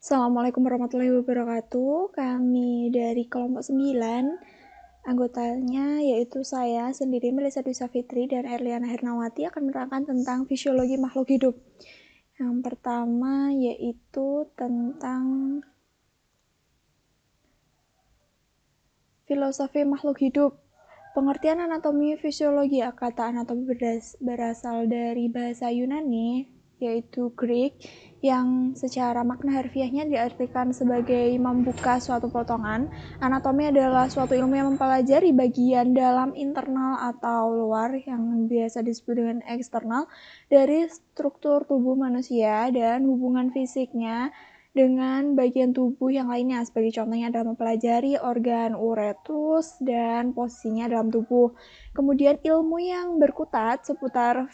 Assalamualaikum warahmatullahi wabarakatuh. Kami dari kelompok 9, anggotanya yaitu saya sendiri Melisa Dwi Safitri dan Erliana Hernawati akan menerangkan tentang fisiologi makhluk hidup. Yang pertama yaitu tentang filosofi makhluk hidup. Pengertian anatomi fisiologi. Kata anatomi berasal dari bahasa Yunani, yaitu Greek, yang secara makna harfiahnya diartikan sebagai membuka suatu potongan. Anatomi adalah suatu ilmu yang mempelajari bagian dalam internal atau luar, yang biasa disebut dengan eksternal, dari struktur tubuh manusia dan hubungan fisiknya dengan bagian tubuh yang lainnya. Sebagai contohnya adalah mempelajari organ uretus dan posisinya dalam tubuh. Kemudian ilmu yang berkutat seputar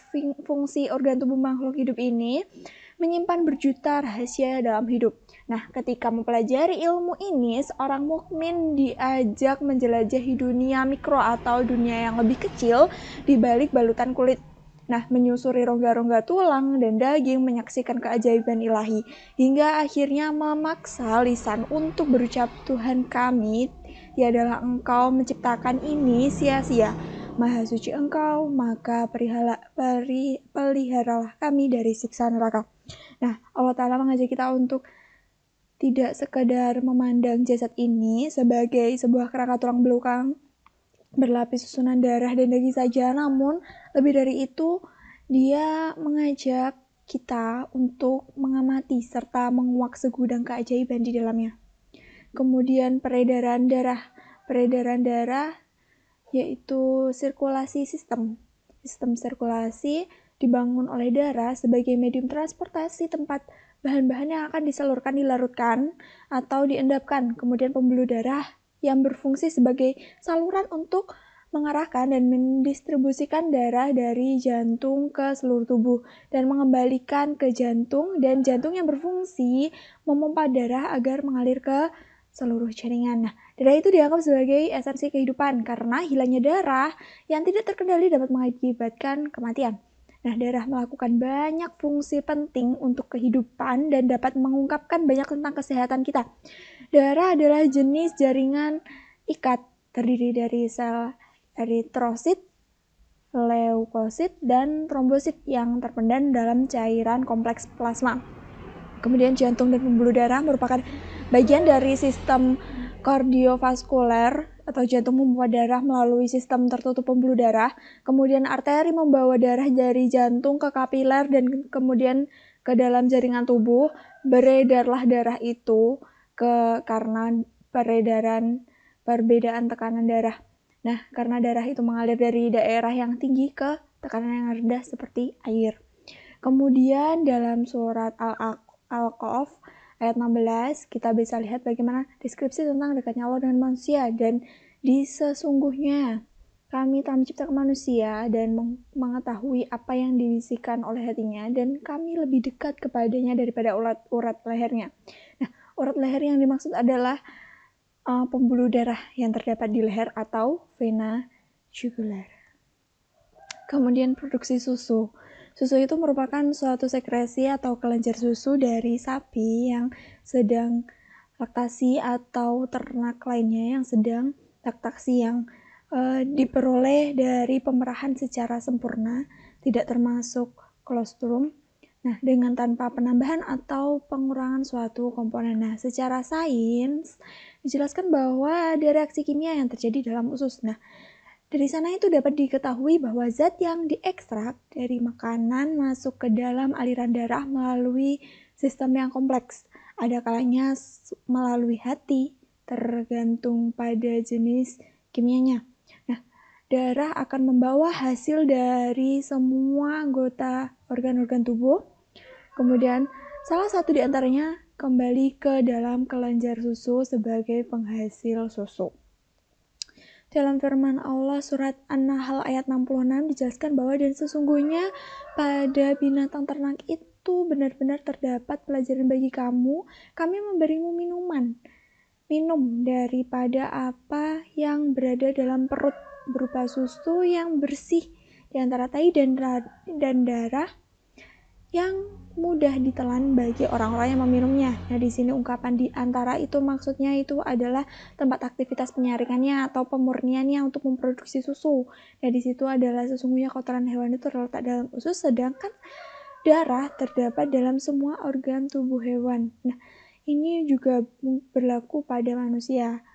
fungsi organ tubuh makhluk hidup ini menyimpan berjuta rahasia dalam hidup. Nah, ketika mempelajari ilmu ini, seorang mukmin diajak menjelajahi dunia mikro atau dunia yang lebih kecil di balik balutan kulit. Nah, menyusuri rongga-rongga tulang dan daging, menyaksikan keajaiban ilahi, hingga akhirnya memaksa lisan untuk berucap, Tuhan kami, tiadalah Engkau menciptakan ini sia-sia. Maha suci Engkau, maka peliharalah kami dari siksa neraka. Nah, Allah Ta'ala mengajak kita untuk tidak sekedar memandang jasad ini sebagai sebuah kerangka tulang belukang berlapis susunan darah dan daging saja, namun lebih dari itu dia mengajak kita untuk mengamati serta menguak segudang keajaiban di dalamnya. Kemudian peredaran darah yaitu sirkulasi sistem sirkulasi dibangun oleh darah sebagai medium transportasi tempat bahan-bahan yang akan disalurkan, dilarutkan, atau diendapkan. Kemudian pembuluh darah yang berfungsi sebagai saluran untuk mengarahkan dan mendistribusikan darah dari jantung ke seluruh tubuh dan mengembalikan ke jantung, dan jantung yang berfungsi memompa darah agar mengalir ke seluruh jaringan. Nah, darah itu dianggap sebagai esensi kehidupan karena hilangnya darah yang tidak terkendali dapat mengakibatkan kematian. Nah, darah melakukan banyak fungsi penting untuk kehidupan dan dapat mengungkapkan banyak tentang kesehatan kita. Darah adalah jenis jaringan ikat, terdiri dari sel eritrosit, leukosit, dan trombosit yang terpendam dalam cairan kompleks plasma. Kemudian jantung dan pembuluh darah merupakan bagian dari sistem kardiovaskuler atau jantung membawa darah melalui sistem tertutup pembuluh darah. Kemudian arteri membawa darah dari jantung ke kapiler dan kemudian ke dalam jaringan tubuh. Beredarlah darah itu karena perbedaan tekanan darah. Nah, karena darah itu mengalir dari daerah yang tinggi ke tekanan yang rendah seperti air. Kemudian dalam surat Al-Qaf ayat 16 kita bisa lihat bagaimana deskripsi tentang dekatnya Allah dengan manusia, dan di sesungguhnya kami telah menciptakan manusia dan mengetahui apa yang dibisikkan oleh hatinya, dan kami lebih dekat kepadanya daripada urat lehernya. Nah, urat leher yang dimaksud adalah pembuluh darah yang terdapat di leher atau vena jugular. Kemudian produksi susu. Susu itu merupakan suatu sekresi atau kelenjar susu dari sapi yang sedang laktasi atau ternak lainnya yang sedang laktasi, yang diperoleh dari pemerahan secara sempurna, tidak termasuk kolostrum. Nah, dengan tanpa penambahan atau pengurangan suatu komponen. Nah, secara sains dijelaskan bahwa ada reaksi kimia yang terjadi dalam usus. Nah, dari sana itu dapat diketahui bahwa zat yang diekstrak dari makanan masuk ke dalam aliran darah melalui sistem yang kompleks. Ada kalanya melalui hati, tergantung pada jenis kimianya. Nah, darah akan membawa hasil dari semua anggota organ-organ tubuh. Kemudian salah satu di antaranya kembali ke dalam kelenjar susu sebagai penghasil susu. Dalam firman Allah surat An-Nahl ayat 66 dijelaskan bahwa dan sesungguhnya pada binatang ternak itu benar-benar terdapat pelajaran bagi kamu. Kami memberimu minum daripada apa yang berada dalam perut berupa susu yang bersih di antara tai dan darah yang mudah ditelan bagi orang-orang yang meminumnya. Nah, di sini ungkapan di antara itu maksudnya itu adalah tempat aktivitas penyaringannya atau pemurniannya untuk memproduksi susu. Nah, di situ adalah sesungguhnya kotoran hewan itu terletak dalam usus, sedangkan darah terdapat dalam semua organ tubuh hewan. Nah, ini juga berlaku pada manusia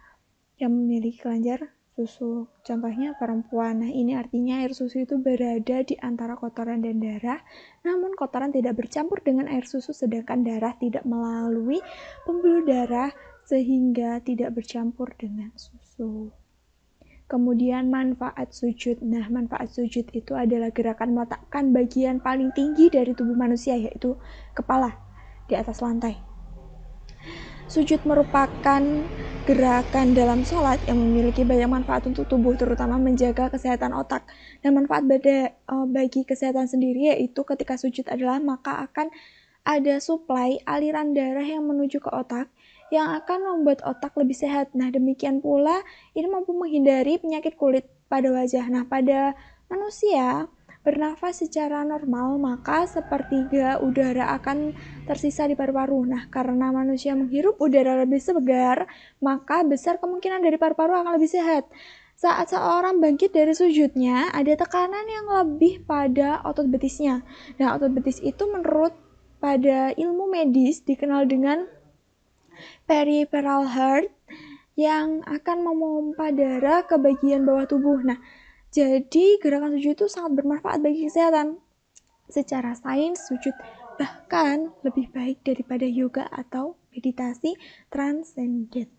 yang memiliki kelenjar susu. Contohnya perempuan. Nah, ini artinya air susu itu berada di antara kotoran dan darah, namun kotoran tidak bercampur dengan air susu, sedangkan darah tidak melalui pembuluh darah sehingga tidak bercampur dengan susu. Kemudian manfaat sujud. Nah, manfaat sujud itu adalah gerakan meletakkan bagian paling tinggi dari tubuh manusia, yaitu kepala, di atas lantai. Sujud merupakan gerakan dalam sholat yang memiliki banyak manfaat untuk tubuh, terutama menjaga kesehatan otak. Dan manfaat bagi kesehatan sendiri yaitu ketika sujud adalah maka akan ada suplai aliran darah yang menuju ke otak yang akan membuat otak lebih sehat. Nah, demikian pula ini mampu menghindari penyakit kulit pada wajah. Nah, pada manusia bernafas secara normal, maka sepertiga udara akan tersisa di paru-paru. Nah, karena manusia menghirup udara lebih segar, maka besar kemungkinan dari paru-paru akan lebih sehat. Saat seorang bangkit dari sujudnya, ada tekanan yang lebih pada otot betisnya. Nah, otot betis itu menurut pada ilmu medis dikenal dengan peripheral heart yang akan memompa darah ke bagian bawah tubuh. Nah, jadi gerakan sujud itu sangat bermanfaat bagi kesehatan. Secara sains, sujud bahkan lebih baik daripada yoga atau meditasi transenden.